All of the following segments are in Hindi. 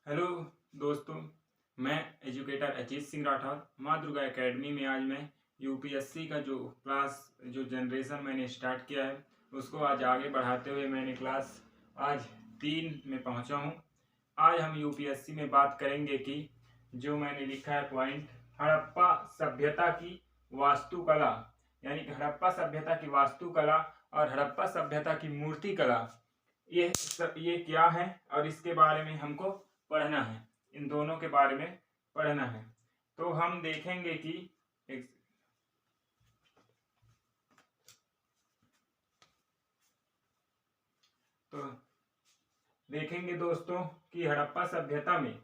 हेलो दोस्तों, मैं एजुकेटर अजीत सिंह राठौर माँ दुर्गा एकेडमी में आज मैं यूपीएससी का जो जनरेशन मैंने स्टार्ट किया है उसको आज आगे बढ़ाते हुए मैंने क्लास आज 3 में पहुंचा हूं। आज हम यूपीएससी में बात करेंगे कि जो मैंने लिखा है पॉइंट, हड़प्पा सभ्यता की वास्तुकला, यानी कि हड़प्पा सभ्यता की वास्तुकला और हड़प्पा सभ्यता की मूर्ति कला, ये क्या है और इसके बारे में हमको पढ़ना है। इन दोनों के बारे में पढ़ना है। तो हम देखेंगे कि तो देखेंगे दोस्तों कि हड़प्पा सभ्यता में,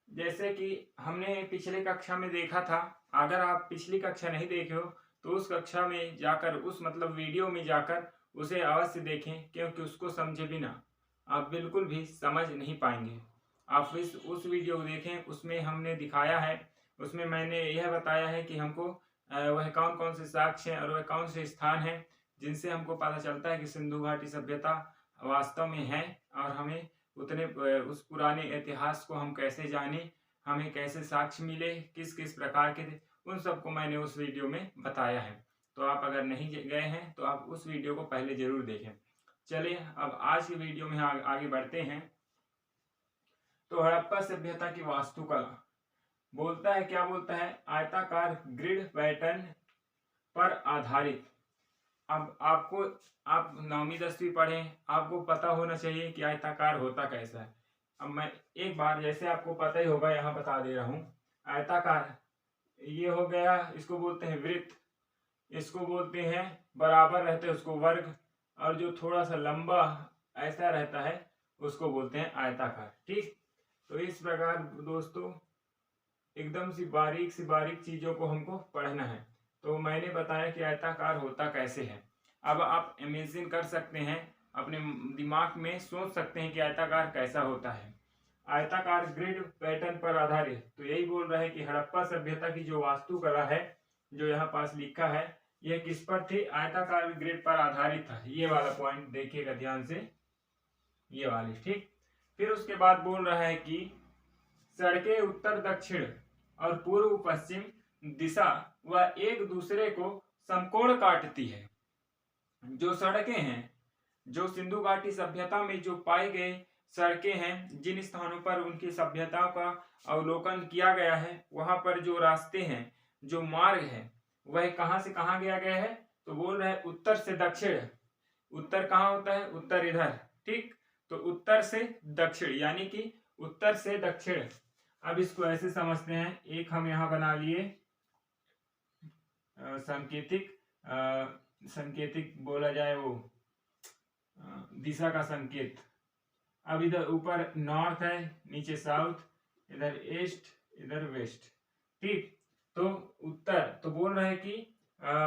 जैसे कि हमने पिछले कक्षा में देखा था, अगर आप पिछली कक्षा नहीं देखे हो तो उस कक्षा में जाकर वीडियो में जाकर उसे अवश्य देखें, क्योंकि उसको समझे बिना आप बिल्कुल भी समझ नहीं पाएंगे। आप उस वीडियो को देखें, उसमें हमने दिखाया है, उसमें मैंने यह बताया है कि हमको वह कौन कौन से साक्ष्य हैं और वह कौन से स्थान हैं जिनसे हमको पता चलता है कि सिंधु घाटी सभ्यता वास्तव में है, और हमें उस पुराने इतिहास को हम कैसे जाने, हमें कैसे साक्ष्य मिले, किस किस प्रकार के थे, उन सबको मैंने उस वीडियो में बताया है। तो आप अगर नहीं गए हैं तो आप उस वीडियो को पहले जरूर देखें। चलिए अब आज की वीडियो में आगे बढ़ते हैं। तो हड़प्पा सभ्यता की वास्तुकला बोलता है, क्या बोलता है, आयताकार ग्रिड पैटर्न पर आधारित। अब आप 9वीं 10वीं पढ़े, आपको पता होना चाहिए कि आयताकार होता कैसा है। अब मैं एक बार, जैसे आपको पता ही होगा, यहाँ बता दे रहा हूँ। आयताकार ये हो गया, इसको बोलते हैं वृत्त, इसको बोलते हैं बराबर रहते हैं उसको वर्ग, और जो थोड़ा सा लंबा ऐसा रहता है उसको बोलते हैं आयताकार। ठीक, तो इस प्रकार दोस्तों एकदम सी बारीक चीजों को हमको पढ़ना है। तो मैंने बताया कि आयताकार होता कैसे है। अब आप इमेजिन कर सकते हैं, अपने दिमाग में सोच सकते हैं कि आयताकार कैसा होता है। आयताकार ग्रिड पैटर्न पर आधारित, तो यही बोल रहा है कि हड़प्पा सभ्यता की जो वास्तुकला है, जो यहाँ पास लिखा है, यह किस पर थी, आयताकार ग्रिड पर आधारित था। ये वाला पॉइंट देखिएगा ध्यान से, ये वाली। ठीक, फिर उसके बाद बोल रहा है कि सड़कें उत्तर दक्षिण और पूर्व पश्चिम दिशा व एक दूसरे को समकोण काटती है। जो सड़कें हैं, जो सिंधु घाटी सभ्यता में जो पाए गए सड़कें हैं, जिन स्थानों पर उनकी सभ्यता का अवलोकन किया गया है, वहां पर जो रास्ते हैं, जो मार्ग है, वह कहां से कहां गया गया है, तो बोल रहे हैं उत्तर से दक्षिण। उत्तर कहाँ होता है, उत्तर इधर। ठीक, तो उत्तर से दक्षिण, यानी कि उत्तर से दक्षिण। अब इसको ऐसे समझते हैं, एक हम यहाँ बना लिए संकेतिक बोला जाए, वो दिशा का संकेत। अब इधर ऊपर नॉर्थ है, नीचे साउथ, इधर ईस्ट, इधर वेस्ट। ठीक, तो उत्तर, तो बोल रहे हैं कि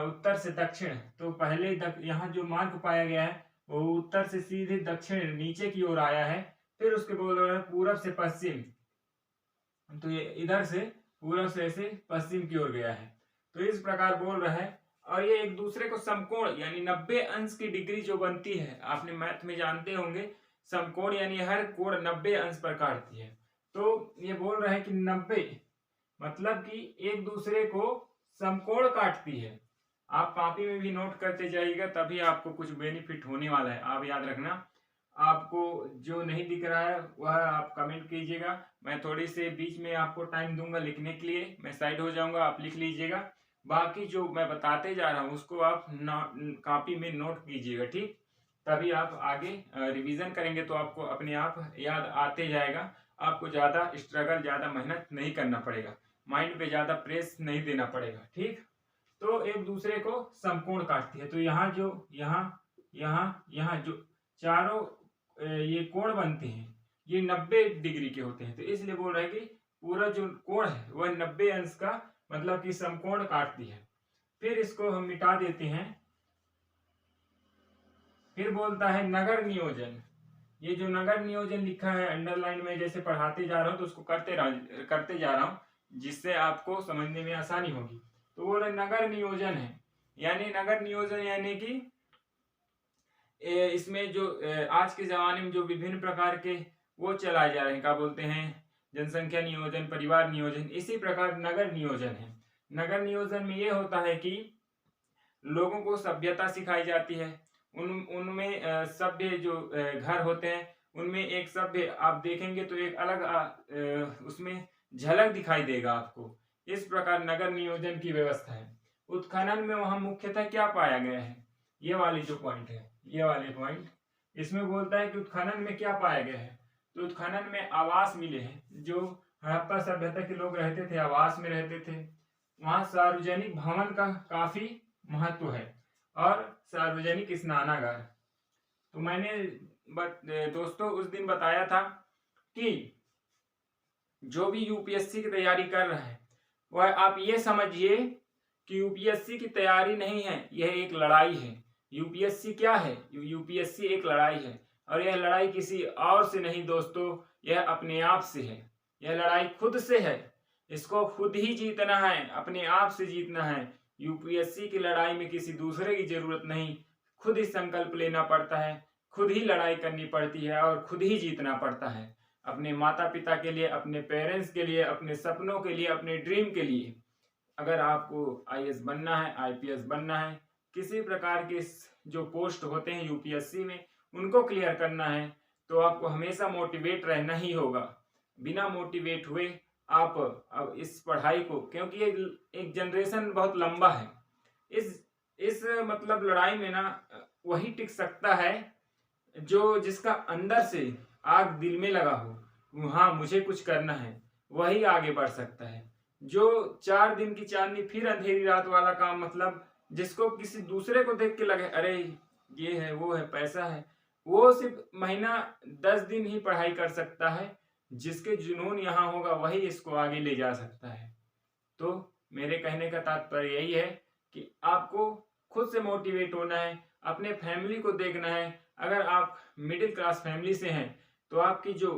उत्तर से दक्षिण। तो पहले यहाँ जो मार्ग पाया गया है वो उत्तर से सीधे दक्षिण नीचे की ओर आया है। फिर उसके बोल रहे हैं पूरब से पश्चिम, तो ये इधर से पूरब से ऐसे पश्चिम की ओर गया है। तो इस प्रकार बोल रहा है, और ये एक दूसरे को समकोण, यानी 90 अंश की डिग्री जो बनती है, आपने मैथ में जानते होंगे, समकोण यानी हर कोण 90 अंश पर काटती है। तो ये बोल रहा है कि 90 मतलब कि एक दूसरे को समकोण काटती है। आप कॉपी में भी नोट करते जाइएगा, तभी आपको कुछ बेनिफिट होने वाला है। आप याद रखना, आपको जो नहीं दिख रहा है वह आप कमेंट कीजिएगा। मैं थोड़ी से बीच में आपको टाइम दूंगा लिखने के लिए, मैं साइड हो जाऊंगा, आप लिख लीजिएगा। बाकी जो मैं बताते जा रहा हूँ उसको आप कॉपी में नोट कीजिएगा। ठीक, तभी आप आगे रिवीजन करेंगे तो आपको अपने आप याद आते जाएगा। आपको ज्यादा स्ट्रगल, ज्यादा मेहनत नहीं करना पड़ेगा, माइंड पे ज्यादा प्रेस नहीं देना पड़ेगा। ठीक, तो एक दूसरे को समकोण काटती है। तो यहाँ जो यहाँ जो चारों ये कोण बनते हैं, ये 90 डिग्री के होते हैं। तो इसलिए बोल रहे हैं कि पूरा जो कोण है वह 90 अंश का मतलब कि समकोण काटती है। फिर इसको हम मिटा देते हैं। फिर बोलता है नगर नियोजन। ये जो नगर नियोजन लिखा है अंडरलाइन में, जैसे पढ़ाते जा रहा हूं तो उसको करते जा रहा हूं, जिससे आपको समझने में आसानी होगी। तो बोल रहे नगर नियोजन है, यानी नगर नियोजन यानी कि इसमें जो आज के जमाने में जो विभिन्न प्रकार के वो चलाए जा रहे हैं। क्या बोलते हैं, जनसंख्या नियोजन, परिवार नियोजन। इसी प्रकार नगर नियोजन है। नगर नियोजन में ये होता है कि लोगों को सभ्यता सिखाई जाती है। उनमें सभ्य जो घर होते हैं उनमें एक सभ्य आप देखेंगे तो एक अलग उसमें झलक दिखाई देगा आपको। इस प्रकार नगर नियोजन की व्यवस्था है। उत्खनन में वहां मुख्यतः क्या पाया गया है, ये वाली जो पॉइंट है, ये वाले पॉइंट, इसमें बोलता है कि उत्खनन में क्या पाया गया है। तो उत्खनन में आवास मिले हैं। जो हड़प्पा सभ्यता के लोग रहते थे, आवास में रहते थे। वहां सार्वजनिक भवन का काफी महत्व है और सार्वजनिक स्नानागार। तो मैंने दोस्तों उस दिन बताया था कि जो भी यूपीएससी की तैयारी कर रहा है वह आप ये समझिए कि यूपीएससी की तैयारी नहीं है, यह एक लड़ाई है। यूपीएससी क्या है, यूपीएससी एक लड़ाई है और यह लड़ाई किसी और से नहीं दोस्तों, यह अपने आप से है। यह लड़ाई खुद से है, इसको खुद ही जीतना है, अपने आप से जीतना है। यूपीएससी की लड़ाई में किसी दूसरे की जरूरत नहीं, खुद ही संकल्प लेना पड़ता है, खुद ही लड़ाई करनी पड़ती है और खुद ही जीतना पड़ता है। अपने माता पिता के लिए, अपने पेरेंट्स के लिए, अपने सपनों के लिए, अपने ड्रीम के लिए। अगर आपको आईएएस बनना है, आईपीएस बनना है, किसी प्रकार के जो पोस्ट होते हैं यूपीएससी में उनको क्लियर करना है, तो आपको हमेशा मोटिवेट रहना ही होगा। बिना मोटिवेट हुए आप अब इस पढ़ाई को, क्योंकि ये एक जनरेशन बहुत लंबा है, इस मतलब लड़ाई में ना वही टिक सकता है जो जिसका अंदर से आग दिल में लगा हो, हाँ मुझे कुछ करना है, वही आगे बढ़ सकता है। जो 4 दिन की चांदनी फिर अंधेरी रात वाला काम, मतलब जिसको किसी दूसरे को देख के लगे अरे ये है वो है पैसा है, वो सिर्फ महीना 10 दिन ही पढ़ाई कर सकता है। जिसके जुनून यहाँ होगा वही इसको आगे ले जा सकता है। तो मेरे कहने का तात्पर्य यही है कि आपको खुद से मोटिवेट होना है, अपने फैमिली को देखना है। अगर आप मिडिल क्लास फैमिली से हैं तो आपकी जो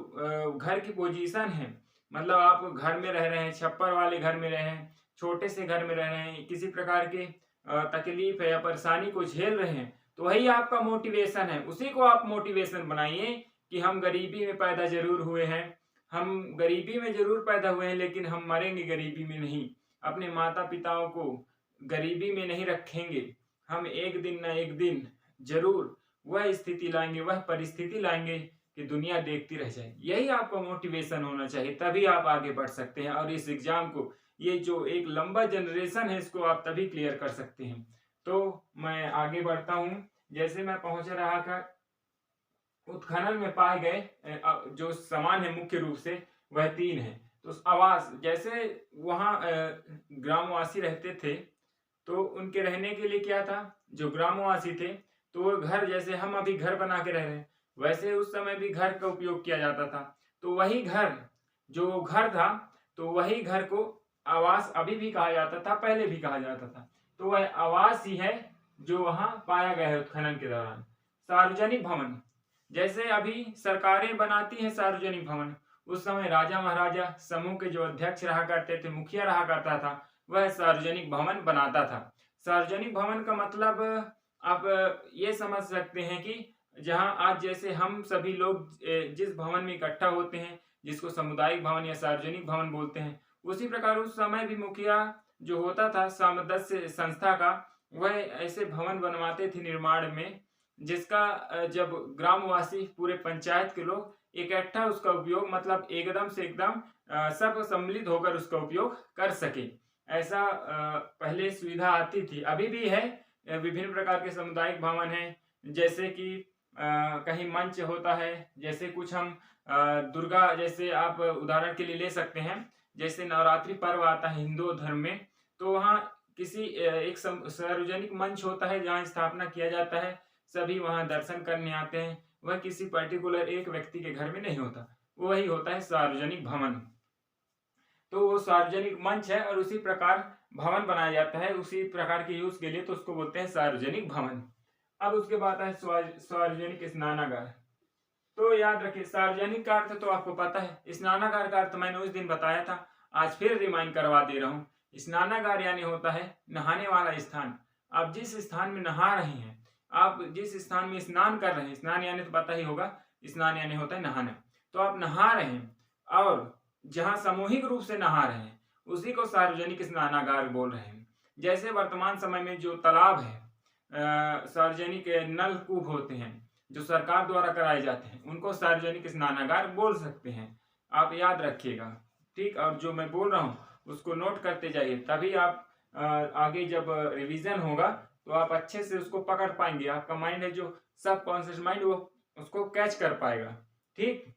घर की पोजीशन है, मतलब आप घर में रह रहे हैं, छप्पर वाले घर में रह रहे हैं, छोटे से घर में रह रहे हैं, किसी प्रकार के तकलीफ या परेशानी को झेल रहे हैं, तो वही आपका मोटिवेशन है। उसी को आप मोटिवेशन बनाइए कि हम गरीबी में पैदा जरूर हुए हैं, हम गरीबी में जरूर पैदा हुए हैं, लेकिन हम मरेंगे गरीबी में नहीं। अपने माता पिताओं को गरीबी में नहीं रखेंगे। हम एक दिन न एक दिन जरूर वह स्थिति लाएंगे, वह परिस्थिति लाएंगे कि दुनिया देखती रह जाए। यही आपका मोटिवेशन होना चाहिए, तभी आप आगे बढ़ सकते हैं। और इस एग्जाम को, ये जो एक लंबा जनरेशन है, इसको आप तभी क्लियर कर सकते हैं। तो मैं आगे बढ़ता हूं। जैसे मैं पहुंच रहा था, उत्खनन में पाए गए जो सामान है मुख्य रूप से वह 3 है। तो आवास, जैसे वहाँ ग्रामवासी रहते थे तो उनके रहने के लिए क्या था, जो ग्रामवासी थे तो वो घर, जैसे हम अभी घर बना के रह रहे हैं, वैसे उस समय भी घर का उपयोग किया जाता था। तो वही घर, जो घर था, तो वही घर को आवास अभी भी कहा जाता था, पहले भी कहा जाता था। तो वह आवास ही है जो वहां पाया गया है उत्खनन के दौरान। सार्वजनिक भवन, जैसे अभी सरकारें बनाती हैं सार्वजनिक भवन, उस समय राजा महाराजा समूह के जो अध्यक्ष रहा करते थे, मुखिया रहा करता था, वह सार्वजनिक भवन बनाता था। सार्वजनिक भवन का मतलब आप ये समझ सकते हैं कि जहां आज जैसे हम सभी लोग जिस भवन में इकट्ठा होते हैं, जिसको सामुदायिक भवन या सार्वजनिक भवन बोलते हैं, उसी प्रकार उस समय भी मुखिया जो होता था सामंजस्य संस्था का, वह ऐसे भवन बनवाते थे निर्माण में, जिसका जब ग्रामवासी पूरे पंचायत के लोग इकट्ठा उसका उपयोग, मतलब एकदम से एकदम सब सम्मिलित होकर उसका उपयोग कर सके। ऐसा पहले सुविधा आती थी, अभी भी है। विभिन्न प्रकार के सामुदायिक भवन हैं, जैसे कि कहीं मंच होता है, जैसे कुछ हम दुर्गा, जैसे आप उदाहरण के लिए ले सकते हैं, जैसे नवरात्रि पर्व आता है हिंदू धर्म में, तो वहाँ किसी एक सार्वजनिक मंच होता है जहाँ स्थापना किया जाता है, सभी वहाँ दर्शन करने आते हैं। वह किसी पर्टिकुलर एक व्यक्ति के घर में नहीं होता, वही होता है सार्वजनिक भवन। तो वो सार्वजनिक मंच है और उसी प्रकार भवन बनाया जाता है उसी प्रकार के यूज के लिए, तो उसको बोलते हैं सार्वजनिक भवन। अब उसके बाद है सार्वजनिक स्नानागार। तो याद रखिए, सार्वजनिक का अर्थ तो आपको पता है, स्नानागार का अर्थ मैंने उस दिन बताया था, आज फिर रिमाइंड करवा दे रहा हूँ। स्नानागार यानी होता है नहाने वाला स्थान। आप जिस स्थान में नहा रहे हैं, आप जिस स्थान में स्नान कर रहे हैं, स्नान यानी तो पता ही होगा, स्नान यानी होता है नहाना, तो आप नहा रहे हैं और जहाँ सामूहिक रूप से नहा रहे हैं उसी को सार्वजनिक स्नानागार बोल रहे हैं। जैसे वर्तमान समय में जो तालाब है, सार्वजनिक नलकूप होते हैं जो सरकार द्वारा कराए जाते हैं, उनको सार्वजनिक स्नानागार बोल सकते हैं। आप याद रखिएगा, ठीक। और जो मैं बोल रहा हूँ उसको नोट करते जाइए, तभी आप आगे जब रिवीजन होगा तो आप अच्छे से उसको पकड़ पाएंगे। आपका माइंड है जो सबकॉन्शियस माइंड, वो उसको कैच कर पाएगा, ठीक।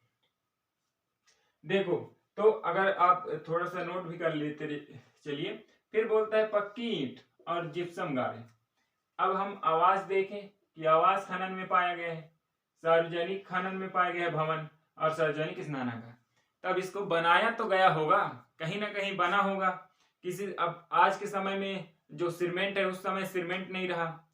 देखो, तो अगर आप थोड़ा सा नोट भी कर लेते चलिए। फिर बोलता है पक्की ईंट और जिप्सम गारे। अब हम आवास देखें कि आवास खनन में पाया गया है, सार्वजनिक खनन में पाया गया है भवन, और सार्वजनिक स्नानागार। तब इसको बनाया तो गया होगा, कहीं ना कहीं बना होगा किसी। अब आज के समय में जो सीमेंट है, उस समय सीमेंट नहीं रहा,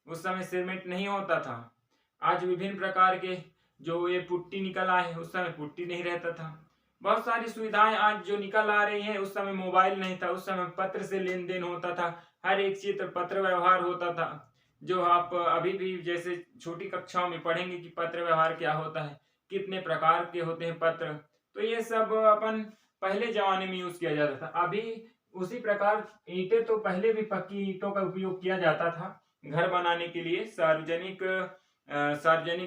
उस समय सीमेंट नहीं होता था। आज विभिन्न प्रकार के जो ये पुट्टी निकल आए हैं, उस समय पुट्टी नहीं रहता था। बहुत सारी सुविधाएं आज जो निकल आ रही हैं, उस समय मोबाइल नहीं था, उस समय पत्र से लेन देन होता था, हर एक चीज पत्र व्यवहार होता था। जो आप अभी भी जैसे छोटी कक्षाओं में पढ़ेंगे कि पत्र व्यवहार क्या होता है, कितने प्रकार के होते हैं पत्र, तो ये सब अपन पहले जमाने में यूज किया जाता था। अभी उसी प्रकार ईंटें तो पहले भी पक्की ईंटों का उपयोग किया जाता था घर बनाने के लिए, सार्वजनिक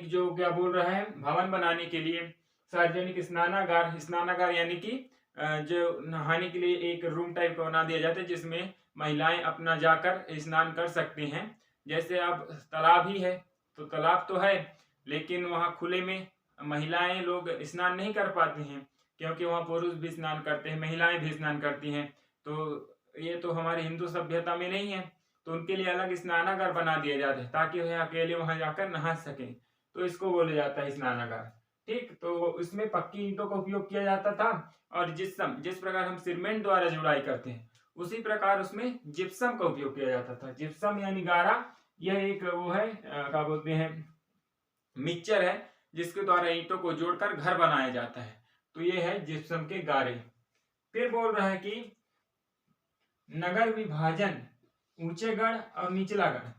जो क्या बोल रहा है भवन बनाने के लिए, सार्वजनिक स्नानागार, स्नानागार यानी कि जो नहाने के लिए एक रूम टाइप का बना दिया जाता है जिसमें महिलाएं अपना जाकर स्नान कर सकती हैं। जैसे अब तालाब ही है तो तालाब तो है, लेकिन वहां खुले में महिलाएं लोग स्नान नहीं कर पाती हैं, क्योंकि वहां पुरुष भी स्नान करते हैं, महिलाएं भी स्नान करती हैं। तो ये तो हमारे हिंदू सभ्यता में नहीं है, तो उनके लिए अलग स्नानागार बना दिया जाता है ताकि वह अकेले वहां जाकर नहा सकें। तो इसको बोला जाता है स्नानागार, ठीक। तो इसमें पक्की ईंटों का उपयोग किया जाता था, और जिस प्रकार हम सीमेंट द्वारा जुड़ाई करते हैं उसी प्रकार उसमें जिप्सम का उपयोग किया जाता था। जिप्सम यानी गारा, यह एक वो है क्या बोलते हैं मिक्सचर है जिसके द्वारा ईंटों को जोड़कर घर बनाया जाता है। तो ये है जिप्सम के गारे। फिर बोल रहा है कि नगर विभाजन, ऊंचे गढ़ और निचला गढ़।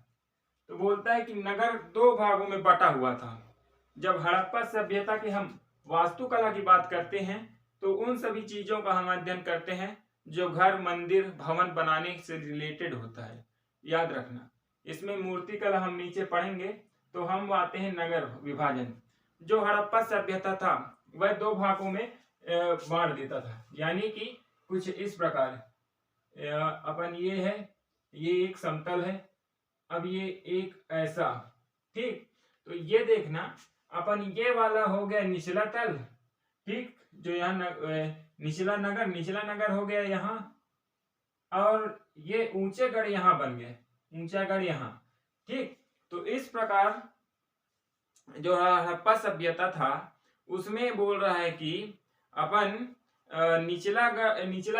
तो बोलता है कि नगर दो भागों में बटा हुआ था। जब हड़प्पा सभ्यता की हम वास्तुकला की बात करते हैं तो उन सभी चीजों का हम अध्ययन करते हैं जो घर, मंदिर, भवन बनाने से रिलेटेड होता है। याद रखना, इसमें मूर्तिकला हम नीचे पढ़ेंगे। तो हम आते हैं नगर विभाजन। जो हड़प्पा सभ्यता था वह दो भागों में बांट देता था, यानी कि कुछ इस प्रकार, अपन ये है, ये एक समतल है, अब ये एक ऐसा, ठीक। तो ये देखना, अपन ये वाला हो गया निचला तल, ठीक, जो यहाँ निचला नगर हो गया यहाँ, और ये ऊंचे गढ़ यहाँ बन गए, ऊंचा गढ़ यहाँ, ठीक। तो इस प्रकार जो हड़प्पा सभ्यता था उसमें बोल रहा है कि अपन निचला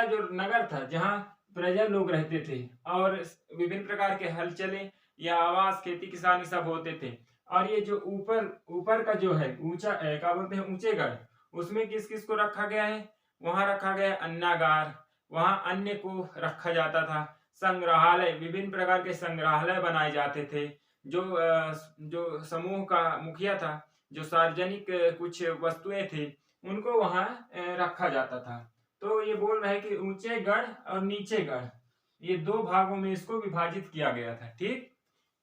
जो नगर था जहाँ प्रजा लोग रहते थे और विभिन्न प्रकार के हल चले या आवास, खेती किसानी सब होते थे। और ये जो ऊपर का जो है ऊंचा क्या बोलते हैं ऊंचे गढ़, उसमें किस किस को रखा गया है, वहां रखा गया अन्नागार, वहां अन्न को रखा जाता था। संग्रहालय, विभिन्न प्रकार के संग्रहालय बनाए जाते थे। जो समूह का मुखिया था, जो सार्वजनिक कुछ वस्तुएं थी, उनको वहां रखा जाता था। तो ये बोल रहा है कि ऊंचे गढ़ और नीचे गढ़, ये दो भागों में इसको विभाजित किया गया था, ठीक।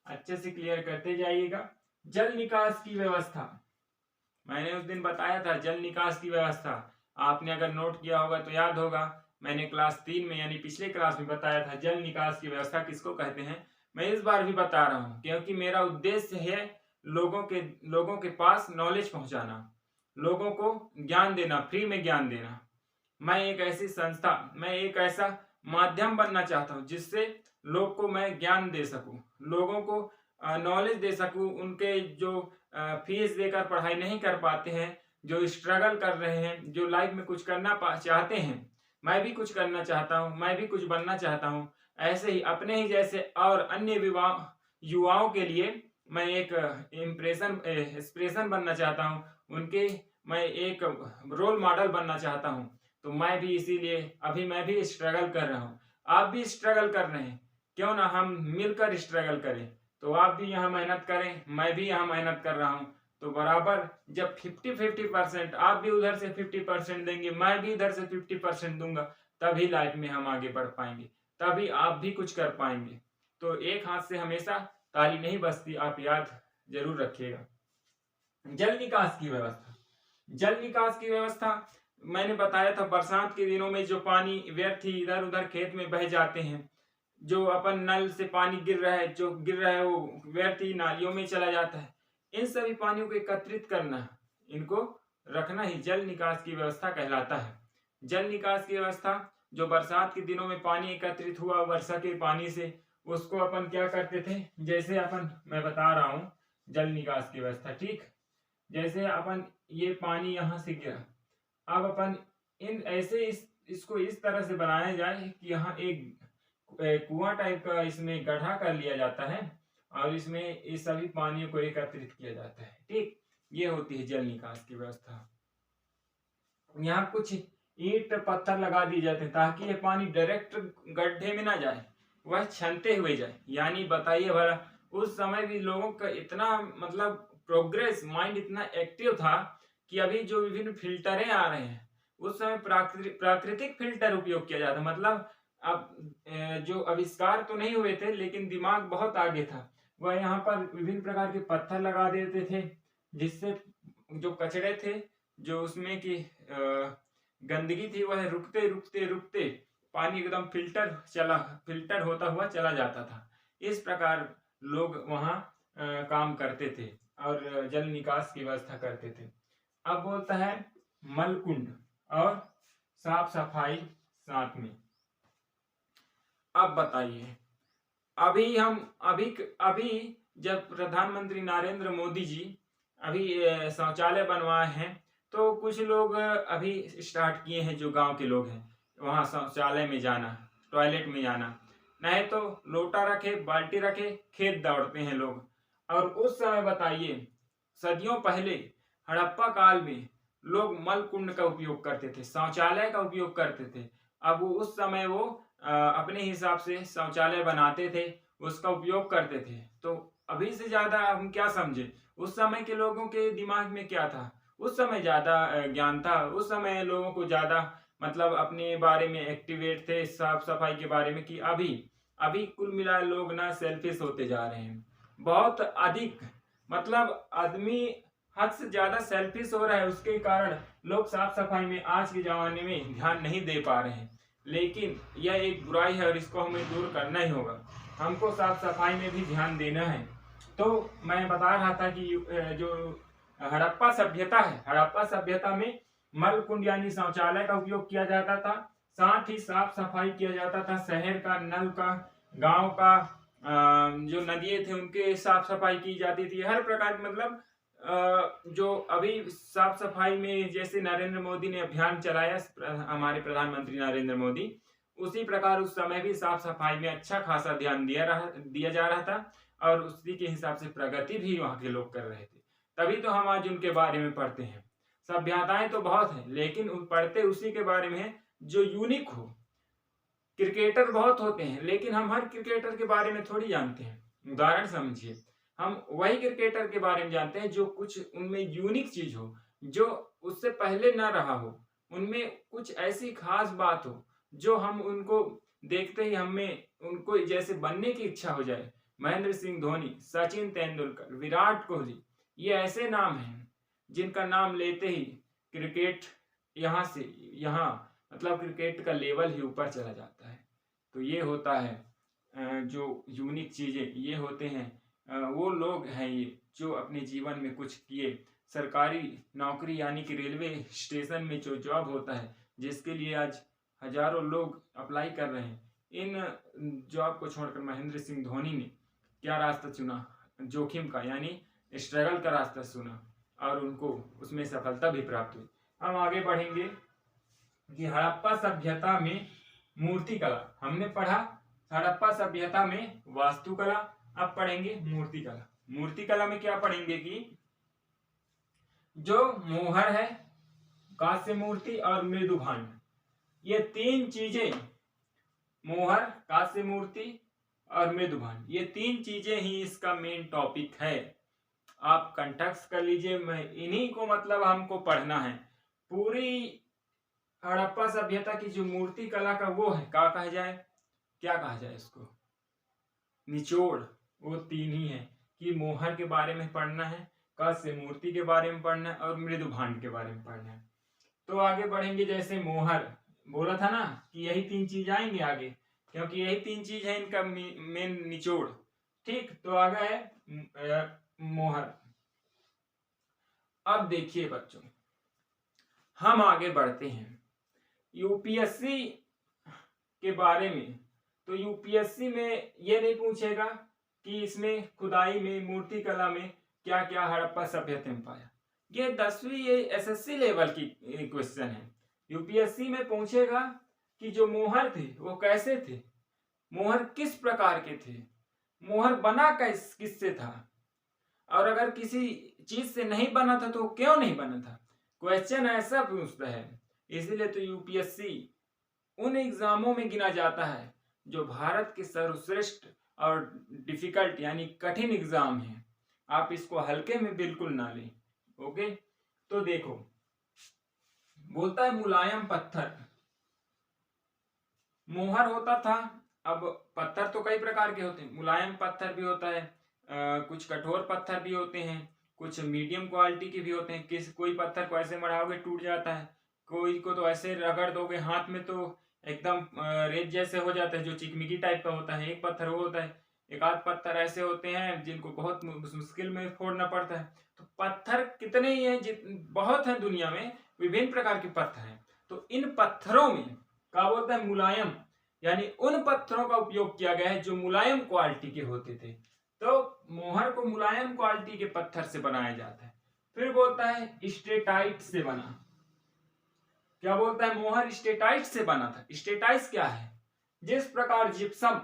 अच्छे से क्लियर करते जाइएगा। जल निकास की व्यवस्था, मैंने उस दिन बताया था जल निकास की व्यवस्था, आपने अगर नोट किया होगा तो याद होगा। मैंने क्लास 3 में यानी पिछले क्लास में बताया था जल निकास की व्यवस्था किसको कहते हैं। मैं इस बार भी बता रहा हूं क्योंकि मेरा उद्देश्य है लोगों के पास नॉलेज पहुंचाना, लोगों को ज्ञान देना, फ्री में ज्ञान देना। मैं एक ऐसी संस्था, मैं एक ऐसा माध्यम बनना चाहता हूं जिससे लोग को मैं ज्ञान दे सकूं, लोगों को नॉलेज दे सकूं। उनके जो फीस देकर पढ़ाई नहीं कर पाते हैं, जो स्ट्रगल कर रहे हैं, जो लाइफ में कुछ करना चाहते हैं, मैं भी कुछ करना चाहता हूं, मैं भी कुछ बनना चाहता हूं। ऐसे ही अपने ही जैसे और अन्य युवाओं के लिए मैं एक इंस्पिरेशन बनना चाहता हूं, उनके मैं एक रोल मॉडल बनना चाहता हूं। तो मैं भी इसीलिए अभी मैं भी स्ट्रगल कर रहा हूं, आप भी स्ट्रगल कर रहे हैं, क्यों ना हम मिलकर स्ट्रगल करें। तो आप भी यहाँ मेहनत करें, मैं भी यहाँ मेहनत कर रहा हूँ, तो बराबर जब 50-50% आप भी उधर से 50% देंगे, मैं भी इधर से 50% दूंगा, तभी लाइफ में हम आगे बढ़ पाएंगे, तभी आप भी कुछ कर पाएंगे। तो एक हाथ से हमेशा ताली नहीं बजती, आप याद जरूर रखिएगा। जल निकास की व्यवस्था, जल निकास की व्यवस्था मैंने बताया था, बरसात के दिनों में जो पानी व्यर्थ ही इधर उधर खेत में बह जाते हैं, जो अपन नल से पानी गिर रहा है, जो गिर रहा है वो व्यर्थ ही नालियों में चला जाता है, इन सभी पानियों को एकत्रित करना, इनको रखना ही जल निकास की व्यवस्था कहलाता है। जल निकास की व्यवस्था, जो बरसात के दिनों में पानी एकत्रित हुआ वर्षा के पानी से, उसको अपन क्या करते थे, जैसे अपन मैं बता रहा हूँ जल निकास की व्यवस्था, ठीक। जैसे अपन ये पानी यहाँ से गिरा, अब अपन इन ऐसे इसको इस तरह से बनाया जाए कि यहाँ एक कुआं टाइप का इसमें गड्ढा कर लिया जाता है और इसमें इस सभी पानियों को एकत्रित किया जाता है, ठीक। ये होती है जल निकास की व्यवस्था। यहाँ कुछ ईंट पत्थर लगा दिए जाते हैं ताकि ये पानी डायरेक्ट गड्ढे में ना जाए, वह छनते हुए जाए। यानी बताइए भला, उस समय भी लोगों का इतना मतलब प्रोग्रेस, माइंड इतना एक्टिव था कि अभी जो विभिन्न फिल्टरें आ रहे हैं, उस समय प्राकृतिक फिल्टर उपयोग किया जाता। मतलब अब जो आविष्कार तो नहीं हुए थे, लेकिन दिमाग बहुत आगे था। वह यहाँ पर विभिन्न प्रकार के पत्थर लगा देते थे, जिससे जो कचड़े थे, जो उसमें की गंदगी थी, वह रुकते रुकते रुकते पानी एकदम फिल्टर होता हुआ चला जाता था। इस प्रकार लोग वहाँ काम करते थे और जल निकास की व्यवस्था करते थे। अब बोलता है मलकुंड और साफ सफाई साथ में। अब बताइए, अभी जब प्रधानमंत्री नरेंद्र मोदी जी अभी शौचालय बनवाए हैं, तो कुछ लोग अभी स्टार्ट किए हैं, जो गांव के लोग हैं, वहां शौचालय में जाना, टॉयलेट में जाना, नहीं तो लोटा रखे बाल्टी रखे खेत दौड़ते हैं लोग। और उस समय बताइए, सदियों पहले हड़प्पा काल में लोग मल कुंड का उपयोग करते थे, शौचालय का उपयोग करते थे। अब उस समय वो अपने हिसाब से शौचालय बनाते थे, उसका उपयोग करते थे। तो अभी से ज्यादा हम क्या समझे, उस समय के लोगों के दिमाग में क्या था, उस समय ज्यादा ज्ञान था, उस समय लोगों को ज्यादा मतलब अपने बारे में एक्टिवेट थे, साफ सफाई के बारे में। कि अभी कुल मिला लोग ना सेल्फिश होते जा रहे हैं, बहुत अधिक। मतलब आदमी हद से ज्यादा सेल्फिश हो रहा है, उसके कारण लोग साफ सफाई में आज के जमाने में ध्यान नहीं दे पा रहे हैं। लेकिन यह एक बुराई है और इसको हमें दूर करना ही होगा। हमको साफ सफाई में भी ध्यान देना है। तो मैं बता रहा था कि जो हड़प्पा सभ्यता है, हड़प्पा सभ्यता में मल कुंड यानी शौचालय का उपयोग किया जाता था, साथ ही साफ सफाई किया जाता था, शहर का, नल का, गांव का, जो नदियां थे उनके साफ सफाई की जाती थी। हर प्रकार मतलब जो अभी साफ सफाई में जैसे नरेंद्र मोदी ने अभियान चलाया, हमारे प्रधानमंत्री नरेंद्र मोदी, उसी प्रकार उस समय भी साफ सफाई में अच्छा खासा ध्यान दिया जा रहा था और उसी के हिसाब से प्रगति भी वहां के लोग कर रहे थे। तभी तो हम आज उनके बारे में पढ़ते हैं। सभ्यताएं तो बहुत हैं, लेकिन पढ़ते उसी के बारे में है जो यूनिक हो। क्रिकेटर बहुत होते हैं, लेकिन हम हर क्रिकेटर के बारे में थोड़ी जानते हैं। उदाहरण समझिए, हम वही क्रिकेटर के बारे में जानते हैं जो कुछ उनमें यूनिक चीज हो, जो उससे पहले ना रहा हो, उनमें कुछ ऐसी खास बात हो जो हम उनको देखते ही हमें उनको जैसे बनने की इच्छा हो जाए। महेंद्र सिंह धोनी, सचिन तेंदुलकर, विराट कोहली, ये ऐसे नाम हैं जिनका नाम लेते ही क्रिकेट यहाँ से यहाँ मतलब क्रिकेट का लेवल ही ऊपर चला जाता है। तो ये होता है जो यूनिक चीजें, ये होते हैं वो लोग हैं ये जो अपने जीवन में कुछ किए। सरकारी नौकरी यानी कि रेलवे स्टेशन में जो जॉब होता है, जिसके लिए आज हजारों लोग अप्लाई कर रहे हैं, इन जॉब को छोड़कर महेंद्र सिंह धोनी ने क्या रास्ता चुना, जोखिम का यानी स्ट्रगल का रास्ता चुना और उनको उसमें सफलता भी प्राप्त हुई। हम आगे बढ़ेंगे कि हड़प्पा सभ्यता में मूर्तिकला हमने पढ़ा, हड़प्पा सभ्यता में वास्तुकला। अब पढ़ेंगे मूर्तिकला। मूर्तिकला में क्या पढ़ेंगे कि जो मोहर है, कांस्य मूर्ति और मृदुभांड, ये तीन चीजें, मोहर, कांस्य मूर्ति और मृदुभांड, ये तीन चीजें ही इसका मेन टॉपिक है। आप कंठस्थ कर लीजिए। मैं इन्हीं को मतलब हमको पढ़ना है। पूरी हड़प्पा सभ्यता की जो मूर्ति कला का वो है, क्या कहा जाए, क्या कहा जाए इसको, निचोड़ वो तीन ही है कि मोहर के बारे में पढ़ना है, क से मूर्ति के बारे में पढ़ना है और मृदु भांड के बारे में पढ़ना है। तो आगे बढ़ेंगे। जैसे मोहर बोला था ना कि यही तीन चीज आएंगे आगे, क्योंकि यही तीन चीज है इनका मेन निचोड़। ठीक, तो आगे है मोहर। अब देखिए बच्चों, हम आगे बढ़ते हैं यूपीएससी के बारे में। तो यूपीएससी में ये नहीं पूछेगा कि इसमें खुदाई में, मूर्ति कला में क्या क्या हड़प्पा सभ्यता में पाया। ये 10वीं ये एसएससी लेवल की क्वेश्चन है। यूपीएससी में पूछेगा कि जो मोहर थे वो कैसे थे, मोहर किस प्रकार के थे, मोहर बना किससे था, और अगर किसी चीज से नहीं बना था तो क्यों नहीं बना था। क्वेश्चन ऐसा पूछता है। इसीलिए तो यूपीएससी उन एग्जामों में गिना जाता है जो भारत के सर्वश्रेष्ठ और डिफिकल्ट यानी कठिन एग्जाम है। आप इसको हल्के में बिल्कुल ना लें। ओके, तो देखो बोलता है मुलायम पत्थर। मोहर होता था, अब पत्थर तो कई प्रकार के होते हैं। मुलायम पत्थर भी होता है, कुछ कठोर पत्थर भी होते हैं, कुछ मीडियम क्वालिटी के भी होते हैं। कोई पत्थर को ऐसे मढ़ाओगे टूट जाता है, कोई को तो ऐसे रगड़ दोगे हाथ में तो एकदम रेत जैसे हो जाता है, जो चिकमिकी टाइप का होता है। एक पत्थर वो होता है, एक आध पत्थर ऐसे होते हैं जिनको बहुत मुश्किल में फोड़ना पड़ता है। तो पत्थर कितने ही हैं, बहुत हैं दुनिया में, विभिन्न प्रकार के पत्थर हैं। तो इन पत्थरों में क्या बोलता है, मुलायम, यानी उन पत्थरों का उपयोग किया गया है जो मुलायम क्वालिटी के होते थे। तो मोहर को मुलायम क्वालिटी के पत्थर से बनाया जाता है। फिर बोलता है स्टेटाइट से बना। क्या बोलता है, मोहर स्टेटाइट से बना था। स्टेटाइट क्या है, जिस प्रकार जिप्सम,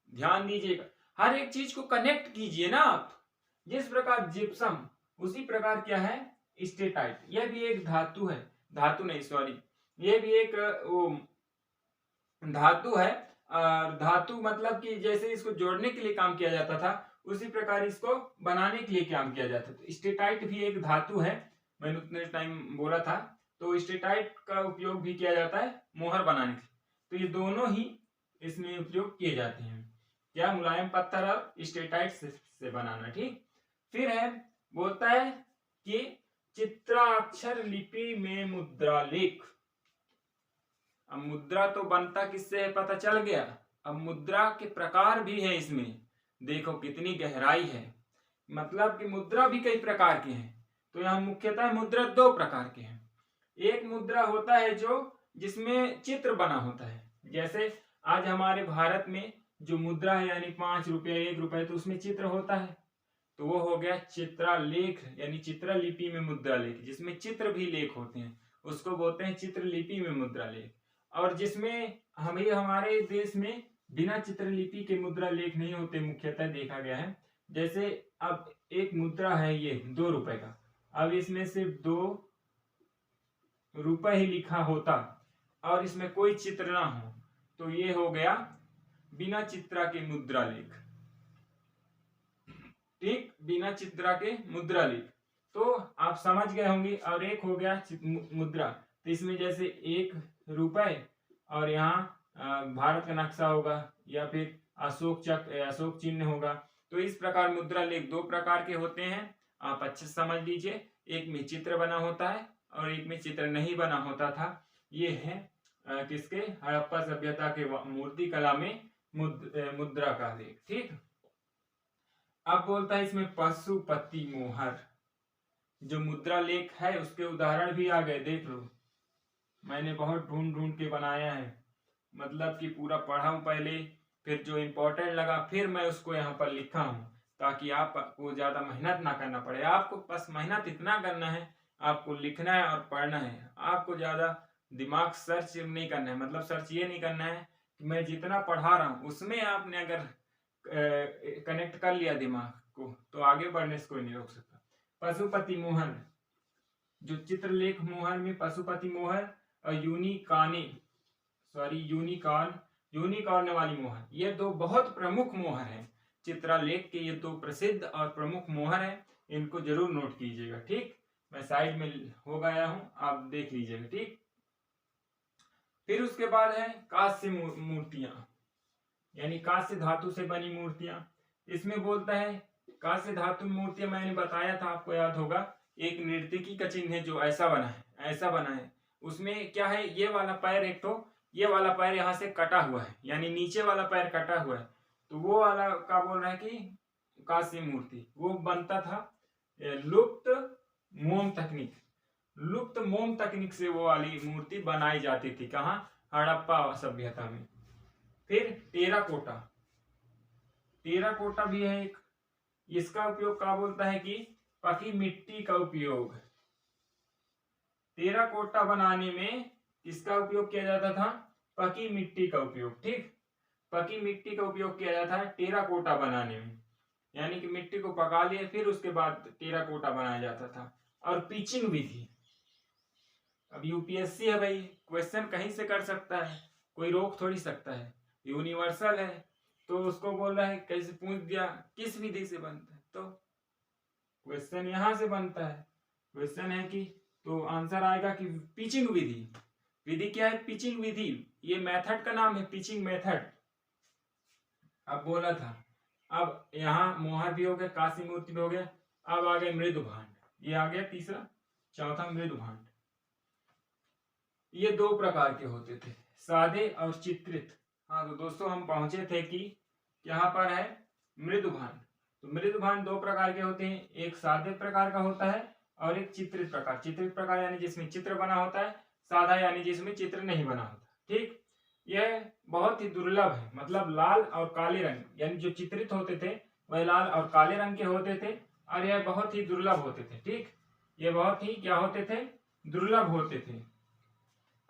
ध्यान दीजिएगा हर एक चीज को कनेक्ट कीजिए ना आप, जिस प्रकार जिप्सम उसी प्रकार क्या है स्टेटाइट। यह भी एक धातु है, धातु नहीं सॉरी, यह भी एक वो धातु है। धातु मतलब कि जैसे इसको जोड़ने के लिए काम किया जाता था, उसी प्रकार इसको बनाने के लिए काम किया जाता था। स्टेटाइट भी एक धातु है, मैंने उतने टाइम बोला था। तो स्टेटाइट का उपयोग भी किया जाता है मोहर बनाने के लिए। तो ये दोनों ही इसमें उपयोग किए जाते हैं, क्या, मुलायम पत्थर और स्टेटाइट से बनाना। ठीक, फिर है बोलता है कि चित्राक्षर लिपि में मुद्रा लेख। अब मुद्रा तो बनता किससे है पता चल गया। अब मुद्रा के प्रकार भी है इसमें, देखो कितनी गहराई है। मतलब कि मुद्रा भी कई प्रकार की है। तो यहाँ मुख्यतः मुद्रा दो प्रकार के हैं। एक मुद्रा होता है जो जिसमें चित्र बना होता है, जैसे आज हमारे भारत में जो मुद्रा है यानी 5 रुपये 1 रुपये, तो उसमें चित्र होता है। तो वो हो गया चित्रलेख, यानी चित्रलिपि में मुद्रा लेख, जिसमें चित्र भी लेख होते हैं, उसको बोलते हैं चित्रलिपि में मुद्रा लेख। और जिसमें हमारे देश में बिना चित्रलिपि के मुद्रा लेख नहीं होते, मुख्यतः देखा गया है। जैसे अब एक मुद्रा है ये 2 रुपए का, अब इसमें सिर्फ 2 रुपए ही लिखा होता और इसमें कोई चित्र ना हो, तो ये हो गया बिना चित्रा के मुद्रा लेख। ठीक, बिना चित्रा के मुद्रा लेख तो आप समझ गए होंगे। और एक हो गया मुद्रा, तो इसमें जैसे 1 रुपए और यहाँ भारत का नक्शा होगा या फिर अशोक चक्र, अशोक चिन्ह होगा। तो इस प्रकार मुद्रा लेख 2 प्रकार के होते हैं, आप अच्छे से समझ लीजिए। एक में चित्र बना होता है और एक में चित्र नहीं बना होता था। ये है किसके, हड़प्पा सभ्यता के मूर्ति कला में मुद्रा का लेख। ठीक, अब बोलता है इसमें पशुपति मोहर, जो मुद्रा लेख है उसके उदाहरण भी आ गए, देख लो। मैंने बहुत ढूंढ ढूंढ के बनाया है, मतलब कि पूरा पढ़ा हूं पहले, फिर जो इम्पोर्टेंट लगा फिर मैं उसको यहाँ पर लिखा हूँ, ताकि आपको ज्यादा मेहनत ना करना पड़े। आपको बस मेहनत इतना करना है, आपको लिखना है और पढ़ना है। आपको ज्यादा दिमाग सर्च नहीं करना है, मतलब सर्च ये नहीं करना है कि मैं जितना पढ़ा रहा हूँ उसमें आपने अगर कनेक्ट कर लिया दिमाग को, तो आगे बढ़ने से कोई नहीं रोक सकता। पशुपति मोहर, जो चित्रलेख मोहर में पशुपति मोहर और यूनिकॉर्न वाली मोहर, ये 2 बहुत प्रमुख मोहर हैं। चित्रलेख के ये 2 प्रसिद्ध और प्रमुख मोहर हैं। इनको जरूर नोट कीजिएगा। ठीक, मैं साइड में हो गया हूं, आप देख लीजिएगा। ठीक, फिर उसके बाद है कांस्य मूर्तियां, यानी कांस्य धातु से बनी मूर्तियां। इसमें बोलता है कांस्य धातु मूर्तियां, मैंने बताया था आपको याद होगा, एक नर्तकी का चिन्ह है जो ऐसा बना है, ऐसा बना है। उसमें क्या है, ये वाला पैर, एक तो ये वाला पैर यहाँ से कटा हुआ है, यानी नीचे वाला पैर कटा हुआ है, तो वो वाला क्या बोल रहा है कि कांस्य मूर्ति वो बनता था लुप्त मोम तकनीक, लुप्त मोम तकनीक से वो वाली मूर्ति बनाई जाती थी। कहाँ, हड़प्पा सभ्यता में। फिर टेराकोटा, टेराकोटा भी है एक, इसका उपयोग क्या बोलता है कि पकी मिट्टी का उपयोग, टेराकोटा बनाने में किसका उपयोग किया जाता था, पकी मिट्टी का उपयोग। ठीक, पकी मिट्टी का उपयोग किया जाता है टेराकोटा बनाने में, यानी कि मिट्टी को पका लिया फिर उसके बाद टेराकोटा बनाया जाता था। और पिचिंग विधि, अब यूपीएससी है भाई, क्वेश्चन कहीं से कर सकता है, कोई रोक थोड़ी सकता है, यूनिवर्सल है, तो उसको बोल रहा है कैसे पूछ दिया किस विधि से बनता है, तो क्वेश्चन यहां से बनता है। क्वेश्चन है कि तो आंसर आएगा कि पिचिंग विधि। विधि क्या है, पिचिंग विधि, ये मेथड का नाम है, पिचिंग मेथड। अब बोला था, अब यहाँ मोहर भी हो गया, कांस्य मूर्ति भी हो गया, अब आ गए मृदु भांड, ये आ गया तीसरा, चौथा मृदु भांड। ये दो प्रकार के होते थे, सादे और चित्रित। हाँ तो दोस्तों हम पहुंचे थे कि यहाँ पर है मृदु भांड। तो मृदु भांड दो प्रकार के होते हैं, एक सादे प्रकार का होता है और एक चित्रित प्रकार। चित्रित प्रकार यानी जिसमें चित्र बना होता है, सादा यानी जिसमें चित्र नहीं बना होता। ठीक, यह बहुत ही दुर्लभ है, मतलब लाल और काले रंग, यानी जो चित्रित होते थे वह लाल और काले रंग के होते थे और यह बहुत ही दुर्लभ होते थे। ठीक, ये बहुत ही क्या होते थे, दुर्लभ होते थे।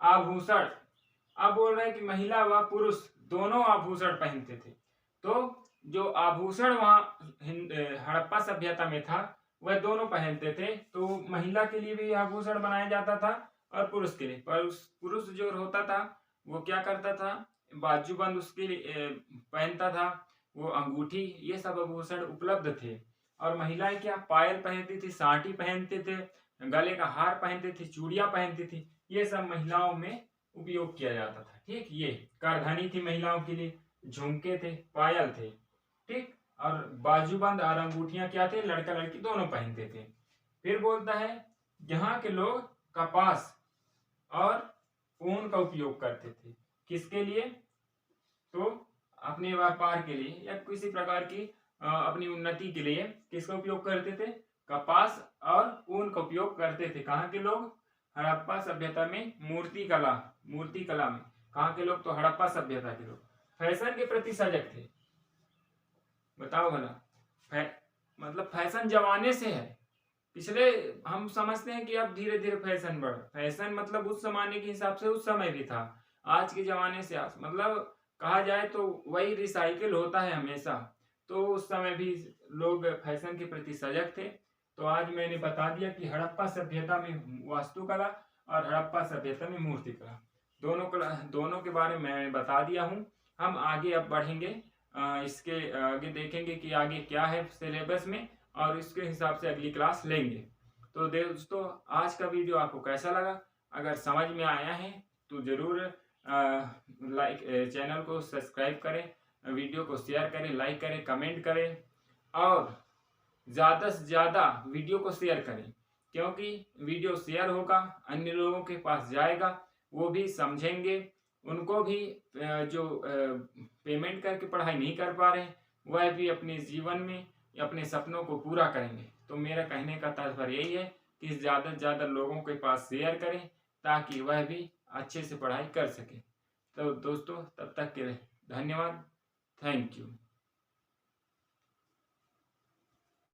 आभूषण, अब बोल रहे हैं कि महिला व पुरुष दोनों आभूषण पहनते थे, तो जो आभूषण वहां हड़प्पा सभ्यता में था वह दोनों पहनते थे। तो महिला के लिए भी आभूषण बनाया जाता था और पुरुष के लिए, पर पुरुष जो होता था वो क्या करता था, बाजूबंद उसके लिए पहनता था, वो अंगूठी, ये सब आभूषण उपलब्ध थे। और महिलाएं क्या, पायल पहनती थी, साटी पहनते थे, गले का हार पहनते थे, चूड़ियां पहनती थी, ये सब महिलाओं में उपयोग किया जाता था। ठीक, ये करधनी थी महिलाओं के लिए, झुमके थे, पायल थे। ठीक, और बाजूबंद और अंगूठियां क्या थे, लड़का लड़की दोनों पहनते थे। फिर बोलता है यहाँ के लोग कपास और ऊन का उपयोग करते थे, किसके लिए, तो अपने व्यापार के लिए या किसी प्रकार की अपनी उन्नति के लिए किसका उपयोग करते थे, कपास और ऊन का उपयोग करते थे। कहाँ के लोग, हड़प्पा सभ्यता में मूर्ति कला में। कहाँ के लोग, तो हड़प्पा सभ्यता के लोग। फैशन के प्रति सजग थे, बताओ भला, मतलब फैशन जमाने से है, पिछले हम समझते हैं कि अब धीरे धीरे फैशन बढ़ा, फैशन मतलब उस जमाने के हिसाब से उस समय भी था, आज के जमाने से आज मतलब कहा जाए तो वही रिसाइकिल होता है हमेशा, तो उस समय भी लोग फैशन के प्रति सजग थे। तो आज मैंने बता दिया कि हड़प्पा सभ्यता में वास्तुकला और हड़प्पा सभ्यता में मूर्तिकला, दोनों के बारे में मैंने बता दिया हूँ। हम आगे अब बढ़ेंगे, इसके आगे देखेंगे कि आगे क्या है सिलेबस में और इसके हिसाब से अगली क्लास लेंगे। तो दोस्तों आज का वीडियो आपको कैसा लगा, अगर समझ में आया है तो ज़रूर चैनल को सब्सक्राइब करें, वीडियो को शेयर करें, लाइक करें, कमेंट करें और ज़्यादा से ज़्यादा वीडियो को शेयर करें, क्योंकि वीडियो शेयर होगा अन्य लोगों के पास जाएगा, वो भी समझेंगे, उनको भी जो पेमेंट करके पढ़ाई नहीं कर पा रहे वह भी अपने जीवन में अपने सपनों को पूरा करेंगे। तो मेरा कहने का तात्पर्य यही है कि ज़्यादा से ज़्यादा लोगों के पास शेयर करें ताकि वह भी अच्छे से पढ़ाई कर सके। तो दोस्तों तब तक के लिए धन्यवाद, थैंक यू।